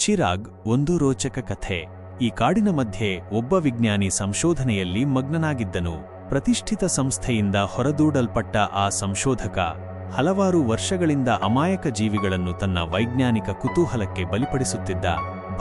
ಚಿರಾಗ್ ಒಂದು ರೋಚಕ ಕಥೆ. ಈ ಕಾಡಿನ ಮಧ್ಯೆ ಒಬ್ಬ ವಿಜ್ಞಾನಿ ಸಂಶೋಧನೆಯಲ್ಲಿ ಮಗ್ನನಾಗಿದ್ದನು. ಪ್ರತಿಷ್ಠಿತ ಸಂಸ್ಥೆಯಿಂದ ಹೊರದೂಡಲ್ಪಟ್ಟ ಆ ಸಂಶೋಧಕ ಹಲವಾರು ವರ್ಷಗಳಿಂದ ಅಮಾಯಕ ಜೀವಿಗಳನ್ನು ತನ್ನ ವೈಜ್ಞಾನಿಕ ಕುತೂಹಲಕ್ಕೆ ಬಲಿಪಡಿಸುತ್ತಿದ್ದ.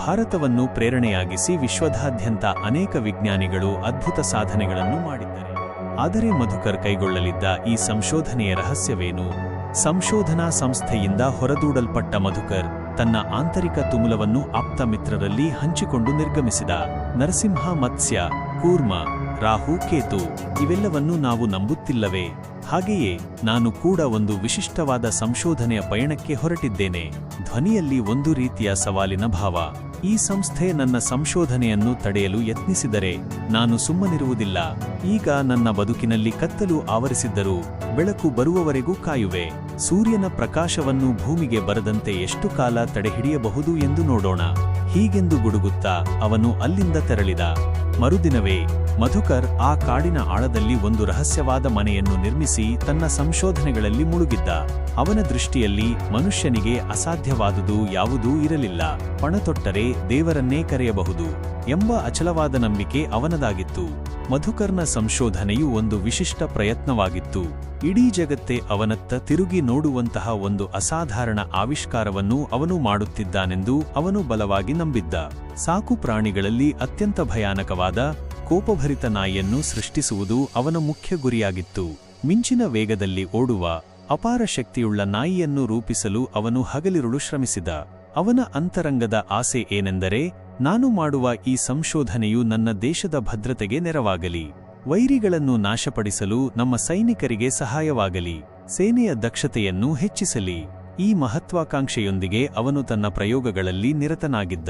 ಭಾರತವನ್ನು ಪ್ರೇರಣೆಯಾಗಿಸಿ ವಿಶ್ವದಾದ್ಯಂತ ಅನೇಕ ವಿಜ್ಞಾನಿಗಳು ಅದ್ಭುತ ಸಾಧನೆಗಳನ್ನು ಮಾಡಿದ್ದಾರೆ. ಆದರೆ ಮಧುಕರ್ ಕೈಗೊಳ್ಳಲಿದ್ದ ಈ ಸಂಶೋಧನೆಯ ರಹಸ್ಯವೇನು? ಸಂಶೋಧನಾ ಸಂಸ್ಥೆಯಿಂದ ಹೊರದೂಡಲ್ಪಟ್ಟ ಮಧುಕರ್ ತನ್ನ ಆಂತರಿಕ ತುಮುಲವನ್ನು ಆಪ್ತ ಮಿತ್ರರಲ್ಲಿ ಹಂಚಿಕೊಂಡು ನಿರ್ಗಮಿಸಿದ. ನರಸಿಂಹ, ಮತ್ಸ್ಯ, ಕೂರ್ಮ, ರಾಹು, ಕೇತು ಇವೆಲ್ಲವನ್ನೂ ನಾವು ನಂಬುತ್ತಿಲ್ಲವೇ? ಹಾಗೆಯೇ ನಾನು ಕೂಡ ಒಂದು ವಿಶಿಷ್ಟವಾದ ಸಂಶೋಧನೆಯ ಪಯಣಕ್ಕೆ ಹೊರಟಿದ್ದೇನೆ. ಧ್ವನಿಯಲ್ಲಿ ಒಂದು ರೀತಿಯ ಸವಾಲಿನ ಭಾವ. ಈ ಸಂಸ್ಥೆ ನನ್ನ ಸಂಶೋಧನೆಯನ್ನು ತಡೆಯಲು ಯತ್ನಿಸಿದರೆ ನಾನು ಸುಮ್ಮನಿರುವುದಿಲ್ಲ. ಈಗ ನನ್ನ ಬದುಕಿನಲ್ಲಿ ಕತ್ತಲು ಆವರಿಸಿದ್ದರೂ ಬೆಳಕು ಬರುವವರೆಗೂ ಕಾಯುವೆ. ಸೂರ್ಯನ ಪ್ರಕಾಶವನ್ನು ಭೂಮಿಗೆ ಬರದಂತೆ ಎಷ್ಟು ಕಾಲ ತಡೆಹಿಡಿಯಬಹುದು ಎಂದು ನೋಡೋಣ. ಹೀಗೆಂದು ಗುಡುಗುತ್ತಾ ಅವನು ಅಲ್ಲಿಂದ ತೆರಳಿದ. ಮರುದಿನವೇ ಮಧುಕರ್ ಆ ಕಾಡಿನ ಆಳದಲ್ಲಿ ಒಂದು ರಹಸ್ಯವಾದ ಮನೆಯನ್ನು ನಿರ್ಮಿಸಿ ತನ್ನ ಸಂಶೋಧನೆಗಳಲ್ಲಿ ಮುಳುಗಿದ್ದ. ಅವನ ದೃಷ್ಟಿಯಲ್ಲಿ ಮನುಷ್ಯನಿಗೆ ಅಸಾಧ್ಯವಾದುದು ಯಾವುದೂ ಇರಲಿಲ್ಲ. ಪಣತೊಟ್ಟರೆ ದೇವರನ್ನೇ ಕರೆಯಬಹುದು ಎಂಬ ಅಚಲವಾದ ನಂಬಿಕೆ ಅವನದಾಗಿತ್ತು. ಮಧುಕರ್ನ ಸಂಶೋಧನೆಯು ಒಂದು ವಿಶಿಷ್ಟ ಪ್ರಯತ್ನವಾಗಿತ್ತು. ಇಡೀ ಜಗತ್ತೇ ಅವನತ್ತ ತಿರುಗಿ ನೋಡುವಂತಹ ಒಂದು ಅಸಾಧಾರಣ ಆವಿಷ್ಕಾರವನ್ನು ಅವನು ಮಾಡುತ್ತಿದ್ದಾನೆಂದು ಅವನು ಬಲವಾಗಿ ನಂಬಿದ್ದ. ಸಾಕು ಪ್ರಾಣಿಗಳಲ್ಲಿ ಅತ್ಯಂತ ಭಯಾನಕವಾದ ಕೋಪಭರಿತ ನಾಯಿಯನ್ನು ಸೃಷ್ಟಿಸುವುದು ಅವನ ಮುಖ್ಯ ಗುರಿಯಾಗಿತ್ತು. ಮಿಂಚಿನ ವೇಗದಲ್ಲಿ ಓಡುವ ಅಪಾರ ಶಕ್ತಿಯುಳ್ಳ ನಾಯಿಯನ್ನು ರೂಪಿಸಲು ಅವನು ಹಗಲಿರುಳು ಶ್ರಮಿಸಿದ. ಅವನ ಅಂತರಂಗದ ಆಸೆ ಏನೆಂದರೆ, ನಾನು ಮಾಡುವ ಈ ಸಂಶೋಧನೆಯು ನನ್ನ ದೇಶದ ಭದ್ರತೆಗೆ ನೆರವಾಗಲಿ, ವೈರಿಗಳನ್ನು ನಾಶಪಡಿಸಲು ನಮ್ಮ ಸೈನಿಕರಿಗೆ ಸಹಾಯವಾಗಲಿ, ಸೇನೆಯ ದಕ್ಷತೆಯನ್ನು ಹೆಚ್ಚಿಸಲಿ. ಈ ಮಹತ್ವಾಕಾಂಕ್ಷೆಯೊಂದಿಗೆ ಅವನು ತನ್ನ ಪ್ರಯೋಗಗಳಲ್ಲಿ ನಿರತನಾಗಿದ್ದ.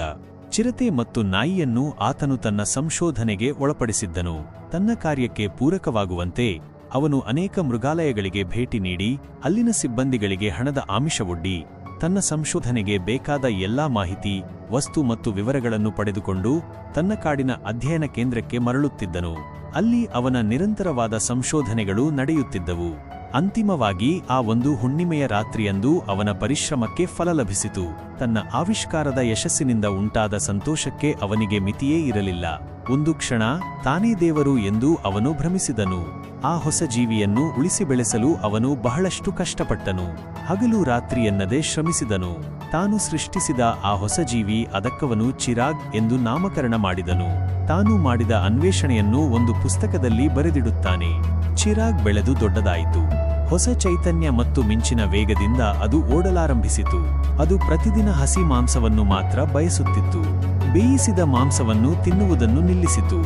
ಚಿರತೆ ಮತ್ತು ನಾಯಿಯನ್ನು ಆತನು ತನ್ನ ಸಂಶೋಧನೆಗೆ ಒಳಪಡಿಸಿದ್ದನು. ತನ್ನ ಕಾರ್ಯಕ್ಕೆ ಪೂರಕವಾಗುವಂತೆ ಅವನು ಅನೇಕ ಮೃಗಾಲಯಗಳಿಗೆ ಭೇಟಿ ನೀಡಿ ಅಲ್ಲಿನ ಸಿಬ್ಬಂದಿಗಳಿಗೆ ಹಣದ ಆಮಿಷವೊಡ್ಡಿ ತನ್ನ ಸಂಶೋಧನೆಗೆ ಬೇಕಾದ ಎಲ್ಲಾ ಮಾಹಿತಿ, ವಸ್ತು ಮತ್ತು ವಿವರಗಳನ್ನು ಪಡೆದುಕೊಂಡು ತನ್ನ ಕಾಡಿನ ಅಧ್ಯಯನ ಕೇಂದ್ರಕ್ಕೆ ಮರಳುತ್ತಿದ್ದನು. ಅಲ್ಲಿ ಅವನ ನಿರಂತರವಾದ ಸಂಶೋಧನೆಗಳು ನಡೆಯುತ್ತಿದ್ದವು. ಅಂತಿಮವಾಗಿ ಆ ಒಂದು ಹುಣ್ಣಿಮೆಯ ರಾತ್ರಿಯಂದು ಅವನ ಪರಿಶ್ರಮಕ್ಕೆ ಫಲ ಲಭಿಸಿತು. ತನ್ನ ಆವಿಷ್ಕಾರದ ಯಶಸ್ಸಿನಿಂದ ಉಂಟಾದ ಸಂತೋಷಕ್ಕೆ ಅವನಿಗೆ ಮಿತಿಯೇ ಇರಲಿಲ್ಲ. ಒಂದು ಕ್ಷಣ ತಾನೇ ದೇವರು ಎಂದು ಅವನು ಭ್ರಮಿಸಿದನು. ಆ ಹೊಸ ಜೀವಿಯನ್ನು ಉಳಿಸಿ ಬೆಳೆಸಲು ಅವನು ಬಹಳಷ್ಟು ಕಷ್ಟಪಟ್ಟನು. ಹಗಲು ರಾತ್ರಿ ಎನ್ನದೆ ಶ್ರಮಿಸಿದನು. ತಾನು ಸೃಷ್ಟಿಸಿದ ಆ ಹೊಸ ಜೀವಿ ಅದಕ್ಕವನು ಚಿರಾಗ್ ಎಂದು ನಾಮಕರಣ ಮಾಡಿದನು. ತಾನು ಮಾಡಿದ ಅನ್ವೇಷಣೆಯನ್ನು ಒಂದು ಪುಸ್ತಕದಲ್ಲಿ ಬರೆದಿಡುತ್ತಾನೆ. ಚಿರಾಗ್ ಬೆಳೆದು ದೊಡ್ಡದಾಯಿತು. ಹೊಸ ಚೈತನ್ಯ ಮತ್ತು ಮಿಂಚಿನ ವೇಗದಿಂದ ಅದು ಓಡಲಾರಂಭಿಸಿತು. ಅದು ಪ್ರತಿದಿನ ಹಸಿ ಮಾಂಸವನ್ನು ಮಾತ್ರ ಬಯಸುತ್ತಿತ್ತು. ಬೇಯಿಸಿದ ಮಾಂಸವನ್ನು ತಿನ್ನುವುದನ್ನು ನಿಲ್ಲಿಸಿತು.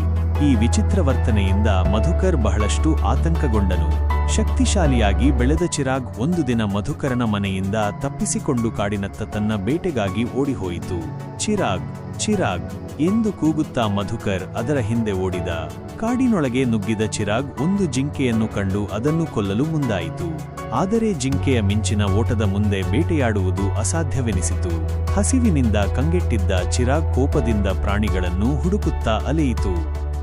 ಈ ವಿಚಿತ್ರ ವರ್ತನೆಯಿಂದ ಮಧುಕರ್ ಬಹಳಷ್ಟು ಆತಂಕಗೊಂಡನು. ಶಕ್ತಿಶಾಲಿಯಾಗಿ ಬೆಳೆದ ಚಿರಾಗ್ ಒಂದು ದಿನ ಮಧುಕರನ ಮನೆಯಿಂದ ತಪ್ಪಿಸಿಕೊಂಡು ಕಾಡಿನತ್ತ ತನ್ನ ಬೇಟೆಗಾಗಿ ಓಡಿಹೋಯಿತು. ಚಿರಾಗ್, ಚಿರಾಗ್ ಎಂದು ಕೂಗುತ್ತಾ ಮಧುಕರ್ ಅದರ ಹಿಂದೆ ಓಡಿದ. ಕಾಡಿನೊಳಗೆ ನುಗ್ಗಿದ ಚಿರಾಗ್ ಒಂದು ಜಿಂಕೆಯನ್ನು ಕಂಡು ಅದನ್ನು ಕೊಲ್ಲಲು ಮುಂದಾಯಿತು. ಆದರೆ ಜಿಂಕೆಯ ಮಿಂಚಿನ ಓಟದ ಮುಂದೆ ಬೇಟೆಯಾಡುವುದು ಅಸಾಧ್ಯವೆನಿಸಿತು. ಹಸಿವಿನಿಂದ ಕಂಗೆಟ್ಟಿದ್ದ ಚಿರಾಗ್ ಕೋಪದಿಂದ ಪ್ರಾಣಿಗಳನ್ನು ಹುಡುಕುತ್ತಾ ಅಲೆಯಿತು.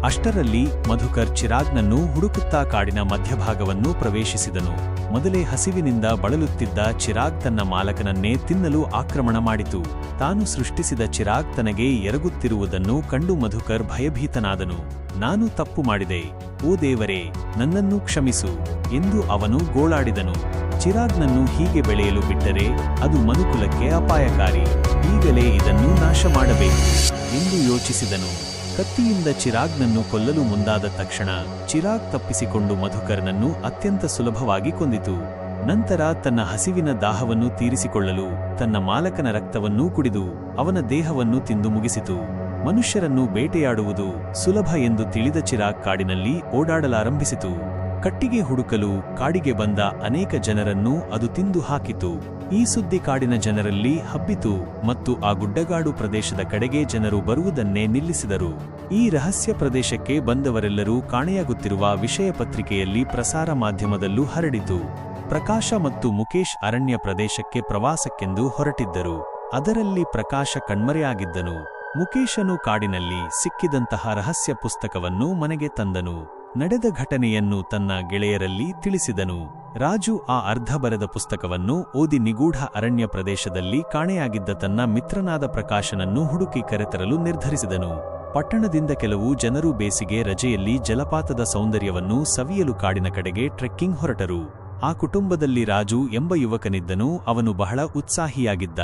ಅಷ್ಟರಲ್ಲಿ ಮಧುಕರ್ ಚಿರಾಗ್ನನ್ನು ಹುಡುಕುತ್ತಾ ಕಾಡಿನ ಮಧ್ಯಭಾಗವನ್ನು ಪ್ರವೇಶಿಸಿದನು. ಮೊದಲೇ ಹಸಿವಿನಿಂದ ಬಳಲುತ್ತಿದ್ದ ಚಿರಾಗ್ ತನ್ನ ಮಾಲಕನನ್ನೇ ತಿನ್ನಲು ಆಕ್ರಮಣ ಮಾಡಿತು. ತಾನು ಸೃಷ್ಟಿಸಿದ ಚಿರಾಗ್ ತನಗೆ ಎರಗುತ್ತಿರುವುದನ್ನು ಕಂಡು ಮಧುಕರ್ ಭಯಭೀತನಾದನು. ನಾನು ತಪ್ಪು ಮಾಡಿದೆ, ಓ ದೇವರೇ, ನನ್ನನ್ನು ಕ್ಷಮಿಸು ಎಂದು ಅವನು ಗೋಳಾಡಿದನು. ಚಿರಾಗ್ನನ್ನು ಹೀಗೆ ಬೆಳೆಯಲು ಬಿಟ್ಟರೆ ಅದು ಮನುಕುಲಕ್ಕೆ ಅಪಾಯಕಾರಿ. ಈಗಲೇ ಇದನ್ನು ನಾಶ ಮಾಡಬೇಕು ಎಂದು ಯೋಚಿಸಿದನು. ಕತ್ತಿಯಿಂದ ಚಿರಾಗ್ನನ್ನು ಕೊಲ್ಲಲು ಮುಂದಾದ ತಕ್ಷಣ ಚಿರಾಗ್ ತಪ್ಪಿಸಿಕೊಂಡು ಮಧುಕರ್ನನ್ನು ಅತ್ಯಂತ ಸುಲಭವಾಗಿ ಕೊಂದಿತು. ನಂತರ ತನ್ನ ಹಸಿವಿನ ದಾಹವನ್ನು ತೀರಿಸಿಕೊಳ್ಳಲು ತನ್ನ ಮಾಲಕನ ರಕ್ತವನ್ನೂ ಕುಡಿದು ಅವನ ದೇಹವನ್ನು ತಿಂದು ಮುಗಿಸಿತು. ಮನುಷ್ಯರನ್ನು ಬೇಟೆಯಾಡುವುದು ಸುಲಭ ಎಂದು ತಿಳಿದ ಚಿರಾಗ್ ಕಾಡಿನಲ್ಲಿ ಓಡಾಡಲಾರಂಭಿಸಿತು. ಕಟ್ಟಿಗೆ ಹುಡುಕಲು ಕಾಡಿಗೆ ಬಂದ ಅನೇಕ ಜನರನ್ನು ಅದು ತಿಂದು ಹಾಕಿತು. ಈ ಸುದ್ದಿ ಕಾಡಿನ ಜನರಲ್ಲಿ ಹಬ್ಬಿತು ಮತ್ತು ಆ ಗುಡ್ಡಗಾಡು ಪ್ರದೇಶದ ಕಡೆಗೆ ಜನರು ಬರುವುದನ್ನೇ ನಿಲ್ಲಿಸಿದರು. ಈ ರಹಸ್ಯ ಪ್ರದೇಶಕ್ಕೆ ಬಂದವರೆಲ್ಲರೂ ಕಾಣೆಯಾಗುತ್ತಿರುವ ವಿಷಯ ಪತ್ರಿಕೆಯಲ್ಲಿ ಪ್ರಸಾರ ಮಾಧ್ಯಮದಲ್ಲೂ ಹರಡಿತು. ಪ್ರಕಾಶ ಮತ್ತು ಮುಕೇಶ್ ಅರಣ್ಯ ಪ್ರದೇಶಕ್ಕೆ ಪ್ರವಾಸಕ್ಕೆಂದು ಹೊರಟಿದ್ದರು. ಅದರಲ್ಲಿ ಪ್ರಕಾಶ ಕಣ್ಮರೆಯಾಗಿದ್ದನು. ಮುಕೇಶನು ಕಾಡಿನಲ್ಲಿ ಸಿಕ್ಕಿದಂತಹ ರಹಸ್ಯ ಪುಸ್ತಕವನ್ನು ಮನೆಗೆ ತಂದನು. ನಡೆದ ಘಟನೆಯನ್ನು ತನ್ನ ಗೆಳೆಯರಲ್ಲಿ ತಿಳಿಸಿದನು. ರಾಜು ಆ ಅರ್ಧ ಬರೆದ ಪುಸ್ತಕವನ್ನು ಓದಿ ನಿಗೂಢ ಅರಣ್ಯ ಪ್ರದೇಶದಲ್ಲಿ ಕಾಣೆಯಾಗಿದ್ದ ತನ್ನ ಮಿತ್ರನಾದ ಪ್ರಕಾಶನನ್ನು ಹುಡುಕಿ ಕರೆತರಲು ನಿರ್ಧರಿಸಿದನು. ಪಟ್ಟಣದಿಂದ ಕೆಲವು ಜನರು ಬೇಸಿಗೆ ರಜೆಯಲ್ಲಿ ಜಲಪಾತದ ಸೌಂದರ್ಯವನ್ನು ಸವಿಯಲು ಕಾಡಿನ ಕಡೆಗೆ ಟ್ರೆಕ್ಕಿಂಗ್ ಹೊರಟರು. ಆ ಕುಟುಂಬದಲ್ಲಿ ರಾಜು ಎಂಬ ಯುವಕನಿದ್ದನು. ಅವನು ಬಹಳ ಉತ್ಸಾಹಿಯಾಗಿದ್ದ.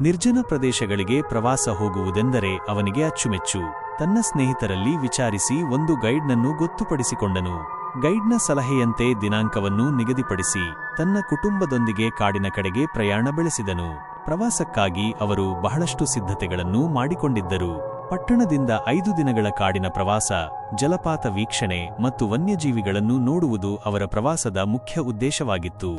ನಿರ್ಜನ ಪ್ರದೇಶಗಳಿಗೆ ಪ್ರವಾಸ ಹೋಗುವುದೆಂದರೆ ಅವನಿಗೆ ಅಚ್ಚುಮೆಚ್ಚು. ತನ್ನ ಸ್ನೇಹಿತರಲ್ಲಿ ವಿಚಾರಿಸಿ ಒಂದು ಗೈಡ್ನನ್ನು ಗೊತ್ತುಪಡಿಸಿಕೊಂಡನು. ಗೈಡ್ನ ಸಲಹೆಯಂತೆ ದಿನಾಂಕವನ್ನು ನಿಗದಿಪಡಿಸಿ ತನ್ನ ಕುಟುಂಬದೊಂದಿಗೆ ಕಾಡಿನ ಕಡೆಗೆ ಪ್ರಯಾಣ ಬೆಳೆಸಿದನು. ಪ್ರವಾಸಕ್ಕಾಗಿ ಅವರು ಬಹಳಷ್ಟು ಸಿದ್ಧತೆಗಳನ್ನು ಮಾಡಿಕೊಂಡಿದ್ದರು. ಪಟ್ಟಣದಿಂದ 5 ದಿನಗಳ ಕಾಡಿನ ಪ್ರವಾಸ, ಜಲಪಾತ ವೀಕ್ಷಣೆ ಮತ್ತು ವನ್ಯಜೀವಿಗಳನ್ನು ನೋಡುವುದು ಅವರ ಪ್ರವಾಸದ ಮುಖ್ಯ ಉದ್ದೇಶವಾಗಿತ್ತು.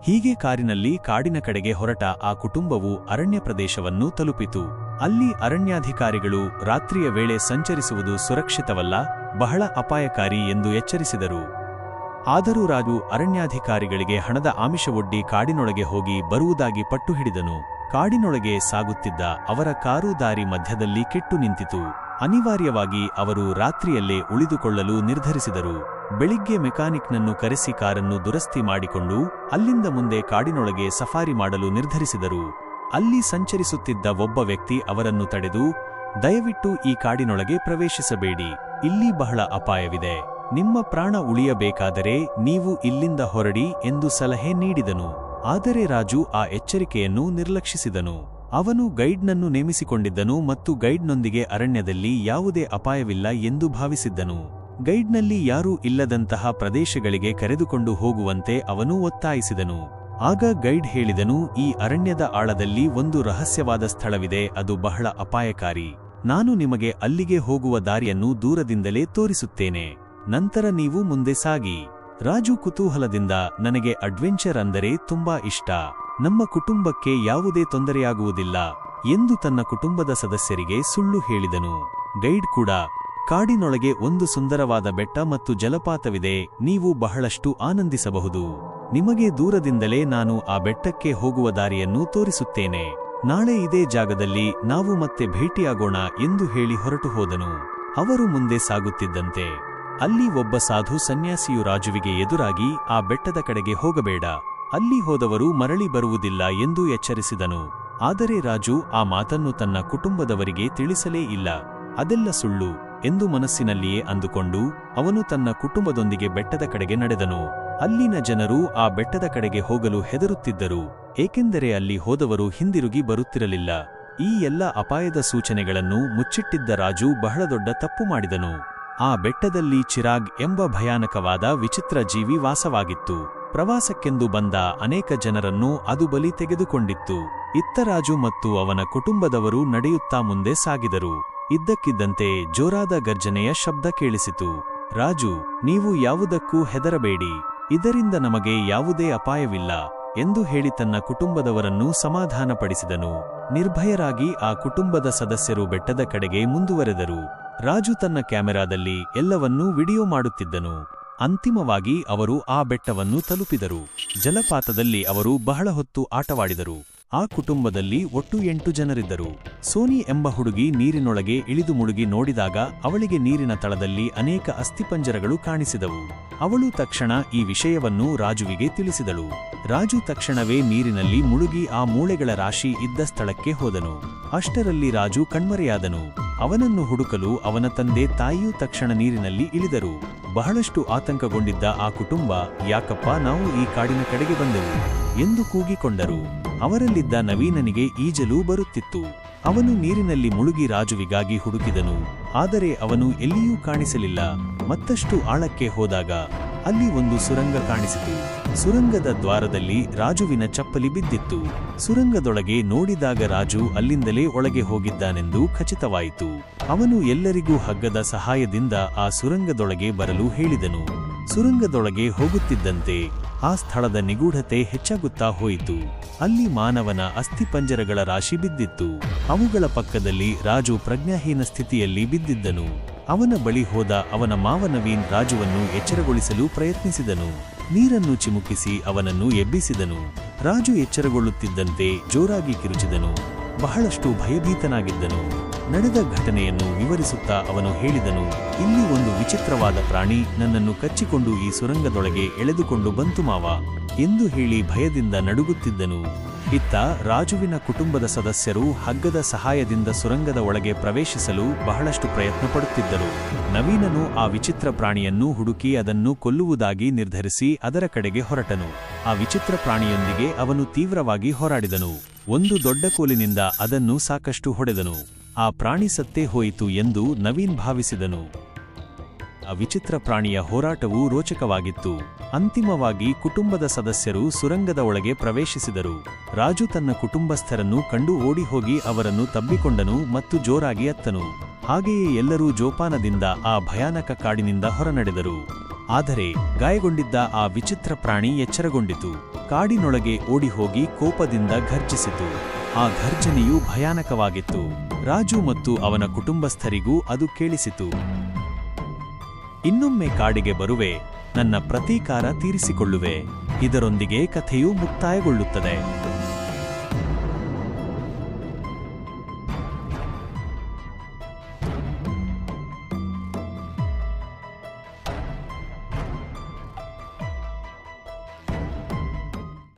ಹೀಗೆ ಕಾರಿನಲ್ಲಿ ಕಾಡಿನ ಕಡೆಗೆ ಹೊರಟ ಆ ಕುಟುಂಬವು ಅರಣ್ಯ ಪ್ರದೇಶವನ್ನು ತಲುಪಿತು. ಅಲ್ಲಿ ಅರಣ್ಯಾಧಿಕಾರಿಗಳು ರಾತ್ರಿಯ ವೇಳೆ ಸಂಚರಿಸುವುದು ಸುರಕ್ಷಿತವಲ್ಲ, ಬಹಳ ಅಪಾಯಕಾರಿ ಎಂದು ಎಚ್ಚರಿಸಿದರು. ಆದರೂ ರಾಜು ಅರಣ್ಯಾಧಿಕಾರಿಗಳಿಗೆ ಹಣದ ಆಮಿಷವೊಡ್ಡಿ ಕಾಡಿನೊಳಗೆ ಹೋಗಿ ಬರುವುದಾಗಿ ಪಟ್ಟು ಹಿಡಿದನು. ಕಾಡಿನೊಳಗೆ ಸಾಗುತ್ತಿದ್ದ ಅವರ ಕಾರು ದಾರಿ ಮಧ್ಯದಲ್ಲಿ ಕೆಟ್ಟು ನಿಂತಿತು. ಅನಿವಾರ್ಯವಾಗಿ ಅವರು ರಾತ್ರಿಯಲ್ಲೇ ಉಳಿದುಕೊಳ್ಳಲು ನಿರ್ಧರಿಸಿದರು. ಬೆಳಿಗ್ಗೆ ಮೆಕ್ಯಾನಿಕ್ನನ್ನು ಕರೆಸಿ ಕಾರನ್ನು ದುರಸ್ತಿ ಮಾಡಿಕೊಂಡು ಅಲ್ಲಿಂದ ಮುಂದೆ ಕಾಡಿನೊಳಗೆ ಸಫಾರಿ ಮಾಡಲು ನಿರ್ಧರಿಸಿದರು. ಅಲ್ಲಿ ಸಂಚರಿಸುತ್ತಿದ್ದ ಒಬ್ಬ ವ್ಯಕ್ತಿ ಅವರನ್ನು ತಡೆದು, ದಯವಿಟ್ಟು ಈ ಕಾಡಿನೊಳಗೆ ಪ್ರವೇಶಿಸಬೇಡಿ, ಇಲ್ಲಿ ಬಹಳ ಅಪಾಯವಿದೆ, ನಿಮ್ಮ ಪ್ರಾಣ ಉಳಿಯಬೇಕಾದರೆ ನೀವು ಇಲ್ಲಿಂದ ಹೊರಡಿ ಎಂದು ಸಲಹೆ ನೀಡಿದನು. ಆದರೆ ರಾಜು ಆ ಎಚ್ಚರಿಕೆಯನ್ನು ನಿರ್ಲಕ್ಷಿಸಿದನು. ಅವನು ಗೈಡ್ನನ್ನು ನೇಮಿಸಿಕೊಂಡಿದ್ದನು ಮತ್ತು ಗೈಡ್ನೊಂದಿಗೆ ಅರಣ್ಯದಲ್ಲಿ ಯಾವುದೇ ಅಪಾಯವಿಲ್ಲ ಎಂದು ಭಾವಿಸಿದ್ದನು. ಗೈಡ್ನಲ್ಲಿ ಯಾರೂ ಇಲ್ಲದಂತಹ ಪ್ರದೇಶಗಳಿಗೆ ಕರೆದುಕೊಂಡು ಹೋಗುವಂತೆ ಅವನು ಒತ್ತಾಯಿಸಿದನು. ಆಗ ಗೈಡ್ ಹೇಳಿದನು, ಈ ಅರಣ್ಯದ ಆಳದಲ್ಲಿ ಒಂದು ರಹಸ್ಯವಾದ ಸ್ಥಳವಿದೆ, ಅದು ಬಹಳ ಅಪಾಯಕಾರಿ. ನಾನು ನಿಮಗೆ ಅಲ್ಲಿಗೆ ಹೋಗುವ ದಾರಿಯನ್ನು ದೂರದಿಂದಲೇ ತೋರಿಸುತ್ತೇನೆ, ನಂತರ ನೀವು ಮುಂದೆ ಸಾಗಿ. ರಾಜು ಕುತೂಹಲದಿಂದ, ನನಗೆ ಅಡ್ವೆಂಚರ್ ಅಂದರೆ ತುಂಬಾ ಇಷ್ಟ, ನಮ್ಮ ಕುಟುಂಬಕ್ಕೆ ಯಾವುದೇ ತೊಂದರೆಯಾಗುವುದಿಲ್ಲ ಎಂದು ತನ್ನ ಕುಟುಂಬದ ಸದಸ್ಯರಿಗೆ ಸುಳ್ಳು ಹೇಳಿದನು. ಗೈಡ್ ಕೂಡ, ಕಾಡಿನೊಳಗೆ ಒಂದು ಸುಂದರವಾದ ಬೆಟ್ಟ ಮತ್ತು ಜಲಪಾತವಿದೆ, ನೀವು ಬಹಳಷ್ಟು ಆನಂದಿಸಬಹುದು, ನಿಮಗೆ ದೂರದಿಂದಲೇ ನಾನು ಆ ಬೆಟ್ಟಕ್ಕೆ ಹೋಗುವ ದಾರಿಯನ್ನು ತೋರಿಸುತ್ತೇನೆ, ನಾಳೆ ಇದೇ ಜಾಗದಲ್ಲಿ ನಾವು ಮತ್ತೆ ಭೇಟಿಯಾಗೋಣ ಎಂದು ಹೇಳಿ ಹೊರಟು ಹೋದನು. ಅವರು ಮುಂದೆ ಸಾಗುತ್ತಿದ್ದಂತೆ ಅಲ್ಲಿ ಒಬ್ಬ ಸಾಧು ಸನ್ಯಾಸಿಯು ರಾಜುವಿಗೆ ಎದುರಾಗಿ, ಆ ಬೆಟ್ಟದ ಕಡೆಗೆ ಹೋಗಬೇಡ, ಅಲ್ಲಿ ಹೋದವರು ಮರಳಿ ಬರುವುದಿಲ್ಲ ಎಂದು ಎಚ್ಚರಿಸಿದನು. ಆದರೆ ರಾಜು ಆ ಮಾತನ್ನು ತನ್ನ ಕುಟುಂಬದವರಿಗೆ ತಿಳಿಸಲೇ ಇಲ್ಲ. ಅದೆಲ್ಲ ಸುಳ್ಳು ಎಂದು ಮನಸ್ಸಿನಲ್ಲಿಯೇ ಅಂದುಕೊಂಡು ಅವನು ತನ್ನ ಕುಟುಂಬದೊಂದಿಗೆ ಬೆಟ್ಟದ ಕಡೆಗೆ ನಡೆದನು. ಅಲ್ಲಿನ ಜನರು ಆ ಬೆಟ್ಟದ ಕಡೆಗೆ ಹೋಗಲು ಹೆದರುತ್ತಿದ್ದರು, ಏಕೆಂದರೆ ಅಲ್ಲಿ ಹೋದವರು ಹಿಂದಿರುಗಿ ಬರುತ್ತಿರಲಿಲ್ಲ. ಈ ಎಲ್ಲ ಅಪಾಯದ ಸೂಚನೆಗಳನ್ನು ಮುಚ್ಚಿಟ್ಟಿದ್ದ ರಾಜು ಬಹಳ ದೊಡ್ಡ ತಪ್ಪು ಮಾಡಿದನು. ಆ ಬೆಟ್ಟದಲ್ಲಿ ಚಿರಾಗ್ ಎಂಬ ಭಯಾನಕವಾದ ವಿಚಿತ್ರ ಜೀವಿ ವಾಸವಾಗಿತ್ತು. ಪ್ರವಾಸಕ್ಕೆಂದು ಬಂದ ಅನೇಕ ಜನರನ್ನು ಅದು ಬಲಿ ತೆಗೆದುಕೊಂಡಿತ್ತು. ಇತ್ತ ರಾಜು ಮತ್ತು ಅವನ ಕುಟುಂಬದವರು ನಡೆಯುತ್ತಾ ಮುಂದೆ ಸಾಗಿದರು. ಇದ್ದಕ್ಕಿದ್ದಂತೆ ಜೋರಾದ ಗರ್ಜನೆಯ ಶಬ್ದ ಕೇಳಿಸಿತು. ರಾಜು, ನೀವು ಯಾವುದಕ್ಕೂ ಹೆದರಬೇಡಿ, ಇದರಿಂದ ನಮಗೆ ಯಾವುದೇ ಅಪಾಯವಿಲ್ಲ ಎಂದು ಹೇಳಿ ತನ್ನ ಕುಟುಂಬದವರನ್ನು ಸಮಾಧಾನಪಡಿಸಿದನು. ನಿರ್ಭಯರಾಗಿ ಆ ಕುಟುಂಬದ ಸದಸ್ಯರು ಬೆಟ್ಟದ ಕಡೆಗೆ ಮುಂದುವರೆದರು. ರಾಜು ತನ್ನ ಕ್ಯಾಮೆರಾದಲ್ಲಿ ಎಲ್ಲವನ್ನೂ ವಿಡಿಯೋ ಮಾಡುತ್ತಿದ್ದನು. ಅಂತಿಮವಾಗಿ ಅವರು ಆ ಬೆಟ್ಟವನ್ನು ತಲುಪಿದರು. ಜಲಪಾತದಲ್ಲಿ ಅವರು ಬಹಳ ಹೊತ್ತು ಆಟವಾಡಿದರು. ಆ ಕುಟುಂಬದಲ್ಲಿ ಒಟ್ಟು 8 ಜನರಿದ್ದರು. ಸೋನಿ ಎಂಬ ಹುಡುಗಿ ನೀರಿನೊಳಗೆ ಇಳಿದು ಮುಳುಗಿ ನೋಡಿದಾಗ ಅವಳಿಗೆ ನೀರಿನ ತಳದಲ್ಲಿ ಅನೇಕ ಅಸ್ಥಿಪಂಜರಗಳು ಕಾಣಿಸಿದವು. ಅವಳು ತಕ್ಷಣ ಈ ವಿಷಯವನ್ನು ರಾಜುವಿಗೆ ತಿಳಿಸಿದಳು. ರಾಜು ತಕ್ಷಣವೇ ನೀರಿನಲ್ಲಿ ಮುಳುಗಿ ಆ ಮೂಳೆಗಳ ರಾಶಿ ಇದ್ದ ಸ್ಥಳಕ್ಕೆ ಹೋದನು. ಅಷ್ಟರಲ್ಲಿ ರಾಜು ಕಣ್ಮರೆಯಾದನು. ಅವನನ್ನು ಹುಡುಕಲು ಅವನ ತಂದೆ ತಾಯಿಯೂ ತಕ್ಷಣ ನೀರಿನಲ್ಲಿ ಇಳಿದರು. ಬಹಳಷ್ಟು ಆತಂಕಗೊಂಡಿದ್ದ ಆ ಕುಟುಂಬ, ಯಾಕಪ್ಪ ನಾವು ಈ ಕಾಡಿನ ಕಡೆಗೆ ಬಂದೆವು ಎಂದು ಕೂಗಿಕೊಂಡರು. ಅವರಲ್ಲಿದ್ದ ನವೀನನಿಗೆ ಈಜಲು ಬರುತ್ತಿತ್ತು. ಅವನು ನೀರಿನಲ್ಲಿ ಮುಳುಗಿ ರಾಜುವಿಗಾಗಿ ಹುಡುಕಿದನು, ಆದರೆ ಅವನು ಎಲ್ಲಿಯೂ ಕಾಣಿಸಲಿಲ್ಲ. ಮತ್ತಷ್ಟು ಆಳಕ್ಕೆ ಹೋದಾಗ ಅಲ್ಲಿ ಒಂದು ಸುರಂಗ ಕಾಣಿಸಿತು. ಸುರಂಗದ ದ್ವಾರದಲ್ಲಿ ರಾಜುವಿನ ಚಪ್ಪಲಿ ಬಿದ್ದಿತ್ತು. ಸುರಂಗದೊಳಗೆ ನೋಡಿದಾಗ ರಾಜು ಅಲ್ಲಿಂದಲೇ ಒಳಗೆ ಹೋಗಿದ್ದಾನೆಂದು ಖಚಿತವಾಯಿತು. ಅವನು ಎಲ್ಲರಿಗೂ ಹಗ್ಗದ ಸಹಾಯದಿಂದ ಆ ಸುರಂಗದೊಳಗೆ ಬರಲು ಹೇಳಿದನು. ಸುರಂಗದೊಳಗೆ ಹೋಗುತ್ತಿದ್ದಂತೆ ಆ ಸ್ಥಳದ ನಿಗೂಢತೆ ಹೆಚ್ಚಾಗುತ್ತಾ ಹೋಯಿತು. ಅಲ್ಲಿ ಮಾನವನ ಅಸ್ಥಿಪಂಜರಗಳ ರಾಶಿ ಬಿದ್ದಿತ್ತು. ಅವುಗಳ ಪಕ್ಕದಲ್ಲಿ ರಾಜು ಪ್ರಜ್ಞಾಹೀನ ಸ್ಥಿತಿಯಲ್ಲಿ ಬಿದ್ದಿದ್ದನು. ಅವನ ಬಳಿ ಹೋದ ಅವನ ಮಾವ ನವೀನ್ ರಾಜುವನ್ನು ಎಚ್ಚರಗೊಳಿಸಲು ಪ್ರಯತ್ನಿಸಿದನು. ನೀರನ್ನು ಚಿಮುಕಿಸಿ ಅವನನ್ನು ಎಬ್ಬಿಸಿದನು. ರಾಜು ಎಚ್ಚರಗೊಳ್ಳುತ್ತಿದ್ದಂತೆ ಜೋರಾಗಿ ಕಿರುಚಿದನು. ಬಹಳಷ್ಟು ಭಯಭೀತನಾಗಿದ್ದನು. ನಡೆದ ಘಟನೆಯನ್ನು ವಿವರಿಸುತ್ತಾ ಅವನು ಹೇಳಿದನು, ಇಲ್ಲಿ ಒಂದು ವಿಚಿತ್ರವಾದ ಪ್ರಾಣಿ ನನ್ನನ್ನು ಕಚ್ಚಿಕೊಂಡು ಈ ಸುರಂಗದೊಳಗೆ ಎಳೆದುಕೊಂಡು ಬಂತು ಮಾವ ಎಂದು ಹೇಳಿ ಭಯದಿಂದ ನಡುಗುತ್ತಿದ್ದನು. ಇತ್ತ ರಾಜುವಿನ ಕುಟುಂಬದ ಸದಸ್ಯರು ಹಗ್ಗದ ಸಹಾಯದಿಂದ ಸುರಂಗದ ಒಳಗೆ ಪ್ರವೇಶಿಸಲು ಬಹಳಷ್ಟು ಪ್ರಯತ್ನ ಪಡುತ್ತಿದ್ದರು. ನವೀನನು ಆ ವಿಚಿತ್ರ ಪ್ರಾಣಿಯನ್ನು ಹುಡುಕಿ ಅದನ್ನು ಕೊಲ್ಲುವುದಾಗಿ ನಿರ್ಧರಿಸಿ ಅದರ ಕಡೆಗೆ ಹೊರಟನು. ಆ ವಿಚಿತ್ರ ಪ್ರಾಣಿಯೊಂದಿಗೆ ಅವನು ತೀವ್ರವಾಗಿ ಹೋರಾಡಿದನು. ಒಂದು ದೊಡ್ಡ ಕೋಲಿನಿಂದ ಅದನ್ನು ಸಾಕಷ್ಟು ಹೊಡೆದನು. ಆ ಪ್ರಾಣಿ ಸತ್ತೇ ಹೋಯಿತು ಎಂದು ನವೀನ್ ಭಾವಿಸಿದನು. ಆ ವಿಚಿತ್ರ ಪ್ರಾಣಿಯ ಹೋರಾಟವೂ ರೋಚಕವಾಗಿತ್ತು. ಅಂತಿಮವಾಗಿ ಕುಟುಂಬದ ಸದಸ್ಯರು ಸುರಂಗದ ಒಳಗೆ ಪ್ರವೇಶಿಸಿದರು. ರಾಜು ತನ್ನ ಕುಟುಂಬಸ್ಥರನ್ನು ಕಂಡು ಓಡಿಹೋಗಿ ಅವರನ್ನು ತಬ್ಬಿಕೊಂಡನು ಮತ್ತು ಜೋರಾಗಿ ಅತ್ತನು. ಹಾಗೆಯೇ ಎಲ್ಲರೂ ಜೋಪಾನದಿಂದ ಆ ಭಯಾನಕ ಕಾಡಿನಿಂದ ಹೊರನಡೆದರು. ಆದರೆ ಗಾಯಗೊಂಡಿದ್ದ ಆ ವಿಚಿತ್ರ ಪ್ರಾಣಿ ಎಚ್ಚರಗೊಂಡಿತು. ಕಾಡಿನೊಳಗೆ ಓಡಿಹೋಗಿ ಕೋಪದಿಂದ ಘರ್ಜಿಸಿತು. ಆ ಘರ್ಜನೆಯು ಭಯಾನಕವಾಗಿತ್ತು. ರಾಜು ಮತ್ತು ಅವನ ಕುಟುಂಬಸ್ಥರಿಗೂ ಅದು ಕೇಳಿಸಿತು. ಇನ್ನೊಮ್ಮೆ ಕಾಡಿಗೆ ಬರುವೆ, ನನ್ನ ಪ್ರತೀಕಾರ ತೀರಿಸಿಕೊಳ್ಳುವೆ. ಇದರೊಂದಿಗೆ ಕಥೆಯೂ ಮುಕ್ತಾಯಗೊಳ್ಳುತ್ತದೆ.